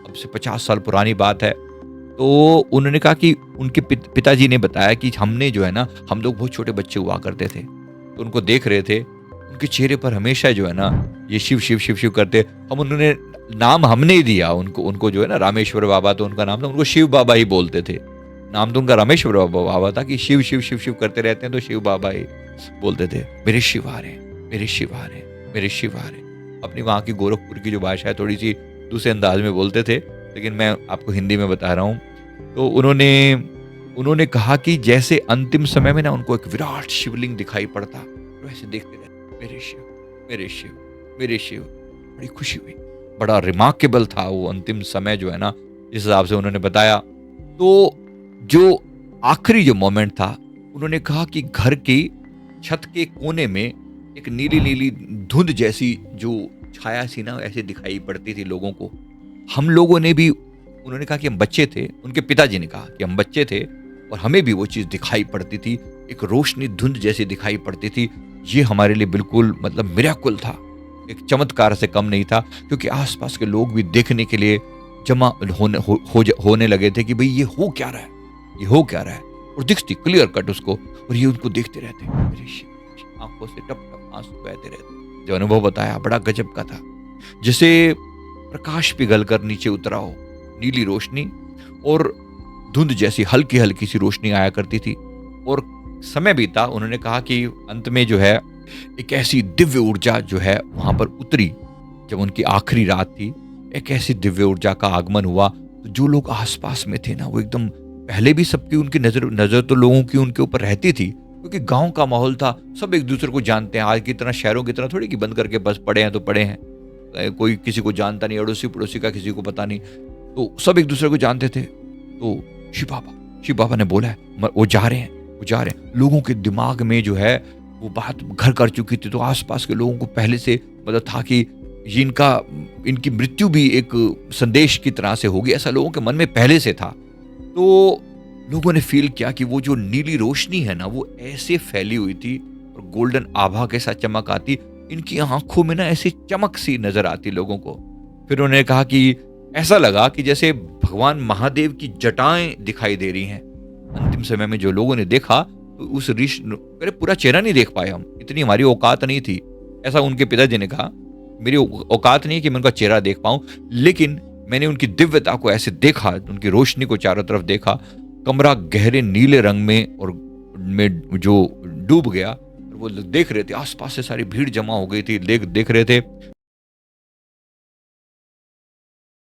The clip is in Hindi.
अब से 50 साल पुरानी बात है। तो उन्होंने कहा कि उनके पिताजी ने बताया कि हमने जो है ना, हम लोग बहुत छोटे बच्चे हुआ करते थे, तो उनको देख रहे थे, उनके चेहरे पर हमेशा जो है ना ये शिव शिव शिव शिव करते। हम उन्होंने नाम हमने ही दिया उनको, उनको जो है ना रामेश्वर बाबा तो उनका नाम था, उनको शिव बाबा ही बोलते थे। नाम तो उनका रामेश्वर बाबा था कि शिव शिव शिव शिव करते रहते हैं तो शिव बाबा ही बोलते थे। मेरे शिव आ रहे हैं, मेरे शिव आ रहे हैं, मेरे शिव आ रहे हैं। अपनी वहाँ की गोरखपुर की जो भाषा है थोड़ी सी दूसरे अंदाज में बोलते थे, लेकिन मैं आपको हिंदी में बता रहा हूँ। तो उन्होंने उन्होंने कहा कि जैसे अंतिम समय में ना उनको एक विराट शिवलिंग दिखाई पड़ता, तो ऐसे देखते रहते, मेरे शिव, मेरे शिव, मेरे शिव। बड़ी खुशी हुई, बड़ा रिमार्केबल था वो अंतिम समय जो है ना, जिस हिसाब से उन्होंने बताया। तो जो आखिरी जो मोमेंट था, उन्होंने कहा कि घर की छत के कोने में एक नीली नीली धुंध जैसी जो छाया सी ना ऐसे दिखाई पड़ती थी लोगों को। हम लोगों ने भी, उन्होंने कहा कि हम बच्चे थे, उनके पिताजी ने कहा कि हम बच्चे थे और हमें भी वो चीज़ दिखाई पड़ती थी, एक रोशनी धुंध जैसी दिखाई पड़ती थी। ये हमारे लिए बिल्कुल मतलब मिरेकल था, एक चमत्कार से कम नहीं था, क्योंकि आसपास के लोग भी देखने के लिए जमा होने लगे थे कि भाई ये हो क्या रहा है, ये हो क्या रहा है। और दिखती क्लियर कट उसको, और ये उनको देखते रहते, मेरे शिव, आंखों से टप टप आंसू बहते रहते। जो अनुभव बताया बड़ा गजब का था, जैसे प्रकाश पिघल कर नीचे उतरा हो, नीली रोशनी और धुंध जैसी हल्की हल्की सी रोशनी आया करती थी। और समय बीता, उन्होंने कहा कि अंत में जो है एक ऐसी दिव्य ऊर्जा जो है वहां पर उतरी। जब उनकी आखिरी रात थी, एक ऐसी दिव्य ऊर्जा का आगमन हुआ, तो जो लोग आसपास में थे ना, वो एकदम, पहले भी सबकी उनकी नजर तो लोगों की उनके ऊपर रहती थी, क्योंकि गांव का माहौल था, सब एक दूसरे को जानते हैं। आज की तरह शहरों की तरह थोड़ी कि बंद करके बस पड़े हैं तो पड़े हैं, कोई किसी को जानता नहीं, अड़ोसी पड़ोसी का किसी को पता नहीं, तो सब एक दूसरे को जानते थे। तो शिव बाबा ने बोला है वो जा रहे हैं, वो जा रहे हैं। लोगों के दिमाग में जो है वो बात घर कर चुकी थी, तो आसपास के लोगों को पहले से मतलब था कि ये इनकी मृत्यु भी एक संदेश की तरह से होगी, ऐसा लोगों के मन में पहले से था। तो लोगों ने फील किया कि वो जो नीली रोशनी है ना, वो ऐसे फैली हुई थी और गोल्डन आभा के साथ चमक आती, इनकी आंखों में ना ऐसी चमक सी नजर आती लोगों को। फिर उन्होंने कहा कि ऐसा लगा कि जैसे भगवान महादेव की जटाएं दिखाई दे रही हैं। अंतिम समय में जो लोगों ने देखा, तो उस ऋषि, अरे पूरा चेहरा नहीं देख पाए हम, इतनी हमारी औकात नहीं थी, ऐसा उनके पिताजी ने कहा। मेरी औकात नहीं है कि मैं उनका चेहरा देख पाऊं, लेकिन मैंने उनकी दिव्यता को ऐसे देखा, उनकी रोशनी को चारों तरफ देखा। कमरा गहरे नीले रंग में और में जो डूब गया, और वो देख रहे थे, आसपास से सारी भीड़ जमा हो गई थी, देख रहे थे।